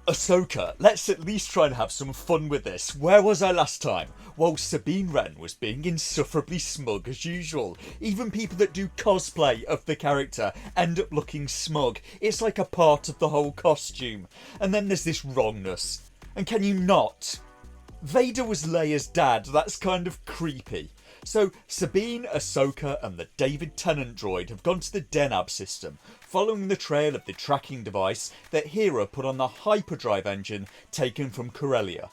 Ahsoka, let's at least try and have some fun with this. Where was I last time? Well, Sabine Wren was being insufferably smug as usual. Even people that do cosplay of the character end up looking smug. It's like a part of the whole costume. And then there's this wrongness. And can you not? Vader was Leia's dad, that's kind of creepy. So Sabine, Ahsoka and the David Tennant droid have gone to the Denab system, following the trail of the tracking device that Hera put on the hyperdrive engine taken from Corellia.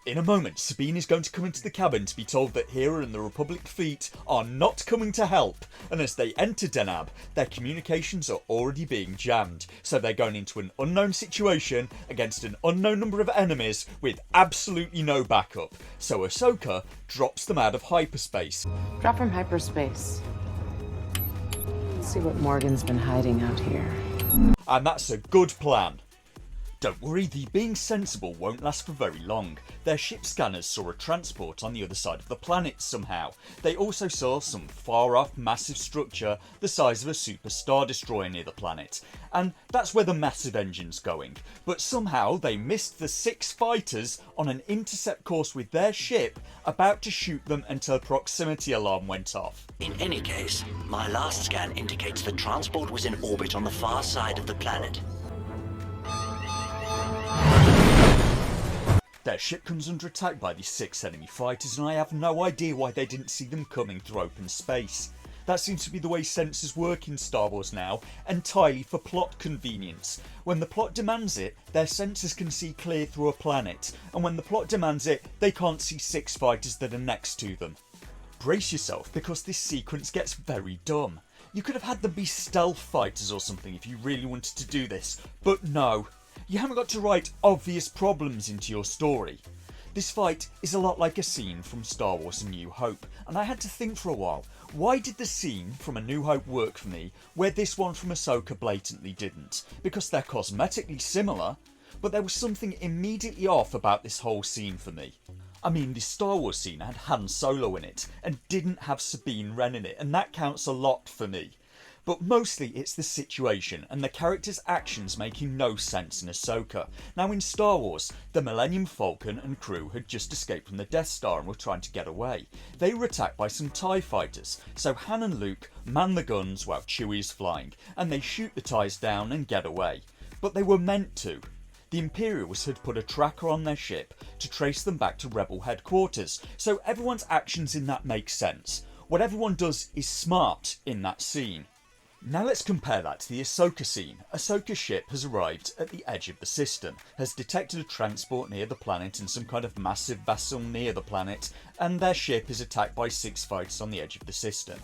In a moment, Sabine is going to come into the cabin to be told that Hera and the Republic fleet are not coming to help, and as they enter Denab, their communications are already being jammed, so they're going into an unknown situation against an unknown number of enemies with absolutely no backup. So Ahsoka drops them out of hyperspace. Drop from hyperspace. Let's see what Morgan's been hiding out here. And that's a good plan. Don't worry, the being sensible won't last for very long. Their ship scanners saw a transport on the other side of the planet somehow. They also saw some far off massive structure the size of a super star destroyer near the planet. And that's where the massive engine's going. But somehow they missed the 6 fighters on an intercept course with their ship about to shoot them until a proximity alarm went off. In any case, my last scan indicates the transport was in orbit on the far side of the planet. Their ship comes under attack by these 6 enemy fighters, and I have no idea why they didn't see them coming through open space. That seems to be the way sensors work in Star Wars now, entirely for plot convenience. When the plot demands it, their sensors can see clear through a planet, and when the plot demands it, they can't see 6 fighters that are next to them. Brace yourself, because this sequence gets very dumb. You could have had them be stealth fighters or something if you really wanted to do this, but no. You haven't got to write obvious problems into your story. This fight is a lot like a scene from Star Wars A New Hope, and I had to think for a while, why did the scene from A New Hope work for me where this one from Ahsoka blatantly didn't? Because they're cosmetically similar, but there was something immediately off about this whole scene for me. I mean, the Star Wars scene had Han Solo in it, and didn't have Sabine Wren in it, and that counts a lot for me. But mostly it's the situation and the character's actions making no sense in Ahsoka. Now in Star Wars, the Millennium Falcon and crew had just escaped from the Death Star and were trying to get away. They were attacked by some TIE fighters, so Han and Luke man the guns while Chewie is flying, and they shoot the TIEs down and get away. But they were meant to. The Imperials had put a tracker on their ship to trace them back to Rebel headquarters, so everyone's actions in that make sense. What everyone does is smart in that scene. Now let's compare that to the Ahsoka scene. Ahsoka's ship has arrived at the edge of the system, has detected a transport near the planet and some kind of massive vessel near the planet, and their ship is attacked by 6 fighters on the edge of the system.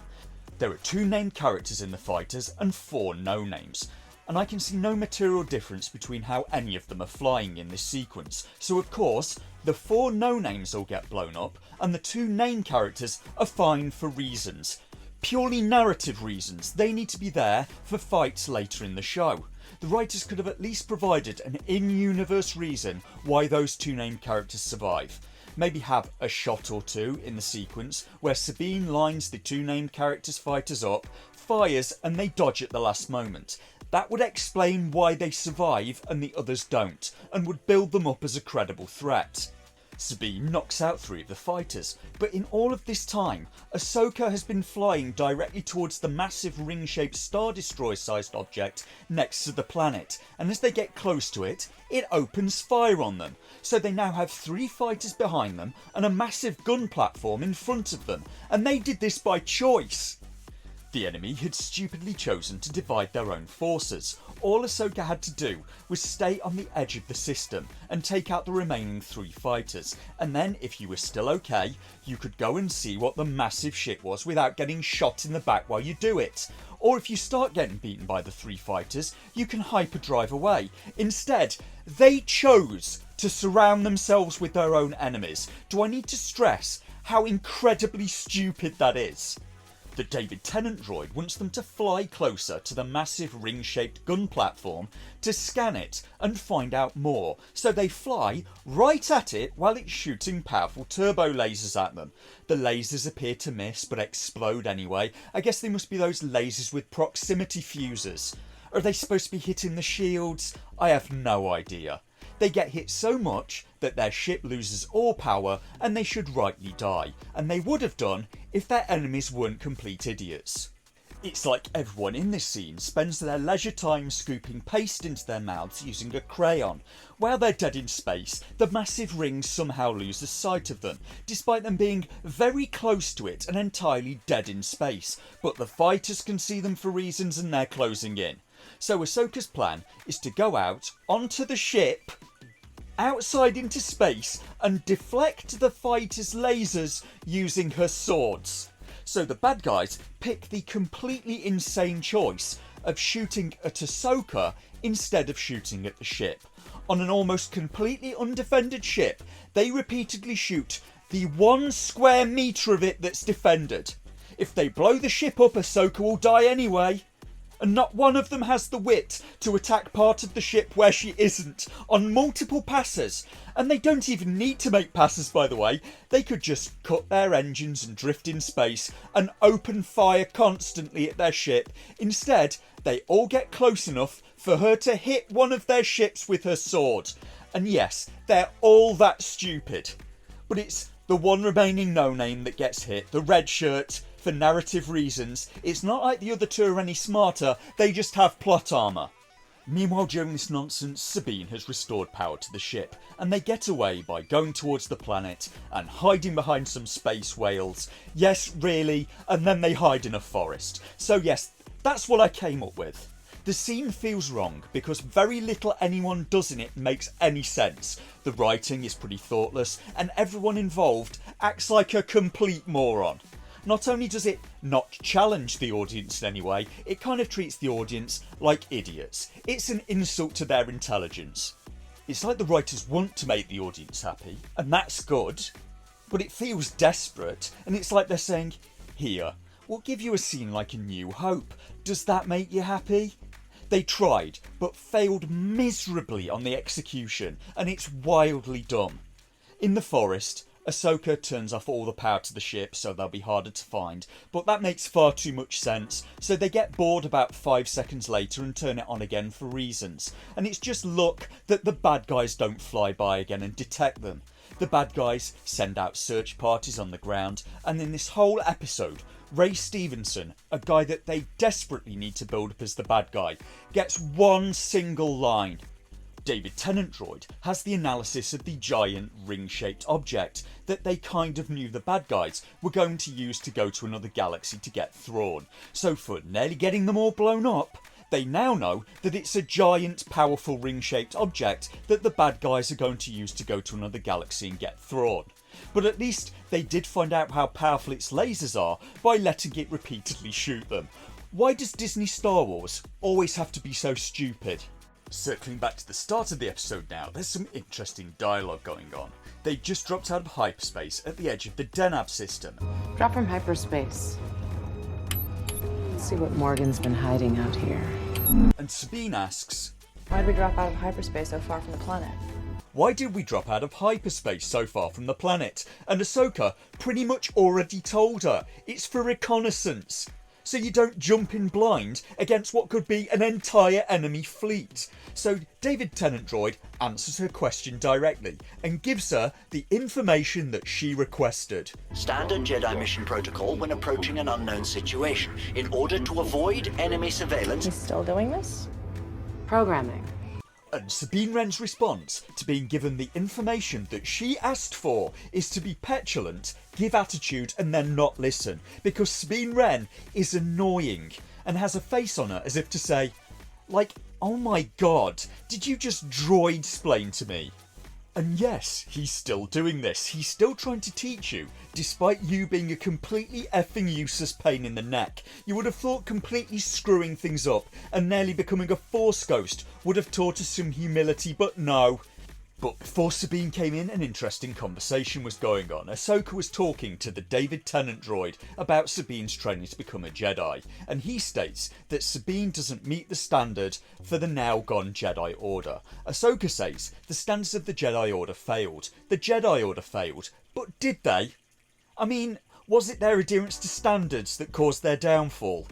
There are 2 named characters in the fighters and 4 no-names, and I can see no material difference between how any of them are flying in this sequence, so of course the 4 no-names will get blown up and the 2 named characters are fine for reasons. Purely narrative reasons. They need to be there for fights later in the show. The writers could have at least provided an in-universe reason why those 2 named characters survive. Maybe have a shot or 2 in the sequence where Sabine lines the 2 named characters' fighters up, fires and they dodge at the last moment. That would explain why they survive and the others don't, and would build them up as a credible threat. Sabine knocks out 3 of the fighters, but in all of this time, Ahsoka has been flying directly towards the massive ring-shaped Star Destroyer-sized object next to the planet, and as they get close to it, it opens fire on them. So they now have 3 fighters behind them and a massive gun platform in front of them, and they did this by choice. The enemy had stupidly chosen to divide their own forces. All Ahsoka had to do was stay on the edge of the system and take out the remaining 3 fighters, and then if you were still okay, you could go and see what the massive shit was without getting shot in the back while you do it. Or if you start getting beaten by the 3 fighters, you can hyperdrive away. Instead, they chose to surround themselves with their own enemies. Do I need to stress how incredibly stupid that is? The David Tennant droid wants them to fly closer to the massive ring-shaped gun platform to scan it and find out more, so they fly right at it while it's shooting powerful turbo lasers at them. The lasers appear to miss but explode anyway. I guess they must be those lasers with proximity fuses. Are they supposed to be hitting the shields? I have no idea. They get hit so much that their ship loses all power and they should rightly die, and they would have done if their enemies weren't complete idiots. It's like everyone in this scene spends their leisure time scooping paste into their mouths using a crayon. While they're dead in space, the massive rings somehow lose sight of them, despite them being very close to it and entirely dead in space, but the fighters can see them for reasons and they're closing in. So Ahsoka's plan is to go out onto the ship, outside into space, and deflect the fighters' lasers using her swords. So the bad guys pick the completely insane choice of shooting at Ahsoka instead of shooting at the ship. On an almost completely undefended ship, they repeatedly shoot the 1 square metre of it that's defended. If they blow the ship up, Ahsoka will die anyway. And not one of them has the wit to attack part of the ship where she isn't, on multiple passes. And they don't even need to make passes, by the way. They could just cut their engines and drift in space and open fire constantly at their ship. Instead, they all get close enough for her to hit one of their ships with her sword. And yes, they're all that stupid. But it's the one remaining no-name that gets hit, the red shirt. For narrative reasons, it's not like the other two are any smarter, they just have plot armour. Meanwhile, during this nonsense, Sabine has restored power to the ship, and they get away by going towards the planet and hiding behind some space whales. Yes, really, and then they hide in a forest. So yes, that's what I came up with. The scene feels wrong because very little anyone does in it makes any sense. The writing is pretty thoughtless, and everyone involved acts like a complete moron. Not only does it not challenge the audience in any way, it kind of treats the audience like idiots. It's an insult to their intelligence. It's like the writers want to make the audience happy, and that's good, but it feels desperate, and it's like they're saying, here, we'll give you a scene like A New Hope. Does that make you happy? They tried, but failed miserably on the execution, and it's wildly dumb. In the forest, Ahsoka turns off all the power to the ship so they'll be harder to find, but that makes far too much sense, so they get bored about 5 seconds later and turn it on again for reasons. And it's just luck that the bad guys don't fly by again and detect them. The bad guys send out search parties on the ground, and in this whole episode, Ray Stevenson, a guy that they desperately need to build up as the bad guy, gets one single line. David Tennant Droid has the analysis of the giant ring-shaped object that they kind of knew the bad guys were going to use to go to another galaxy to get Thrawn. So for nearly getting them all blown up, they now know that it's a giant, powerful ring-shaped object that the bad guys are going to use to go to another galaxy and get Thrawn. But at least they did find out how powerful its lasers are by letting it repeatedly shoot them. Why does Disney Star Wars always have to be so stupid? Circling back to the start of the episode now, there's some interesting dialogue going on. They just dropped out of hyperspace at the edge of the Denab system. Drop from hyperspace. Let's see what Morgan's been hiding out here. And Sabine asks, Why did we drop out of hyperspace so far from the planet? why did we drop out of hyperspace so far from the planet? And Ahsoka pretty much already told her, it's for reconnaissance. So you don't jump in blind against what could be an entire enemy fleet. So David Tennant Droid answers her question directly and gives her the information that she requested. Standard Jedi mission protocol when approaching an unknown situation. In order to avoid enemy surveillance... He's still doing this? Programming. And Sabine Wren's response to being given the information that she asked for is to be petulant, give attitude and then not listen, because Sabine Wren is annoying and has a face on her as if to say, like, oh my god, did you just droid-splain to me? And yes, he's still doing this. He's still trying to teach you, despite you being a completely effing useless pain in the neck. You would have thought completely screwing things up and nearly becoming a Force ghost would have taught us some humility, but no. But before Sabine came in, an interesting conversation was going on. Ahsoka was talking to the David Tennant Droid about Sabine's training to become a Jedi, and he states that Sabine doesn't meet the standard for the now gone Jedi Order. Ahsoka says the standards of the Jedi Order failed. The Jedi Order failed, but did they? I mean, was it their adherence to standards that caused their downfall?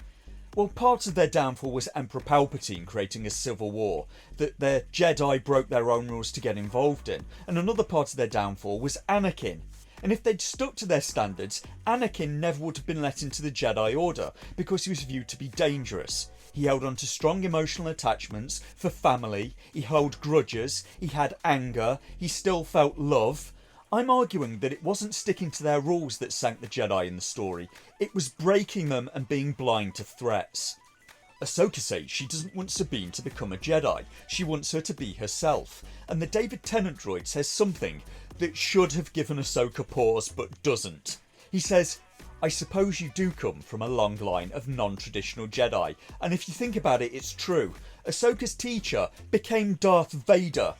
Well, part of their downfall was Emperor Palpatine creating a civil war that their Jedi broke their own rules to get involved in, and another part of their downfall was Anakin. And if they'd stuck to their standards, Anakin never would have been let into the Jedi Order because he was viewed to be dangerous. He held on to strong emotional attachments for family, he held grudges, he had anger, he still felt love. I'm arguing that it wasn't sticking to their rules that sank the Jedi in the story, it was breaking them and being blind to threats. Ahsoka says she doesn't want Sabine to become a Jedi, she wants her to be herself, and the David Tennant droid says something that should have given Ahsoka pause but doesn't. He says, "I suppose you do come from a long line of non-traditional Jedi, and if you think about it, it's true. Ahsoka's teacher became Darth Vader.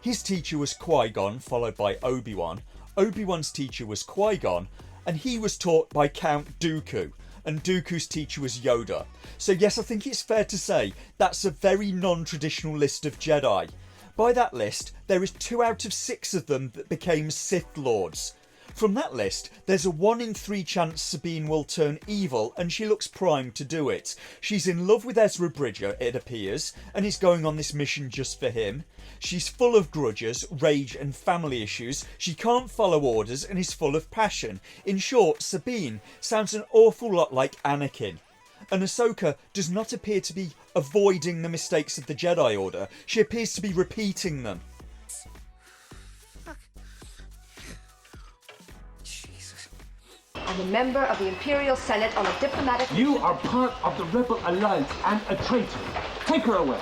His teacher was Qui-Gon, followed by Obi-Wan. Obi-Wan's teacher was Qui-Gon, and he was taught by Count Dooku, and Dooku's teacher was Yoda. So yes, I think it's fair to say that's a very non-traditional list of Jedi. By that list, there is 2 out of 6 of them that became Sith Lords. From that list, there's a 1 in 3 chance Sabine will turn evil, and she looks primed to do it. She's in love with Ezra Bridger, it appears, and is going on this mission just for him. She's full of grudges, rage and family issues. She can't follow orders and is full of passion. In short, Sabine sounds an awful lot like Anakin. And Ahsoka does not appear to be avoiding the mistakes of the Jedi Order. She appears to be repeating them. I'm a member of the Imperial Senate on a diplomatic... You are part of the Rebel Alliance and a traitor. Take her away.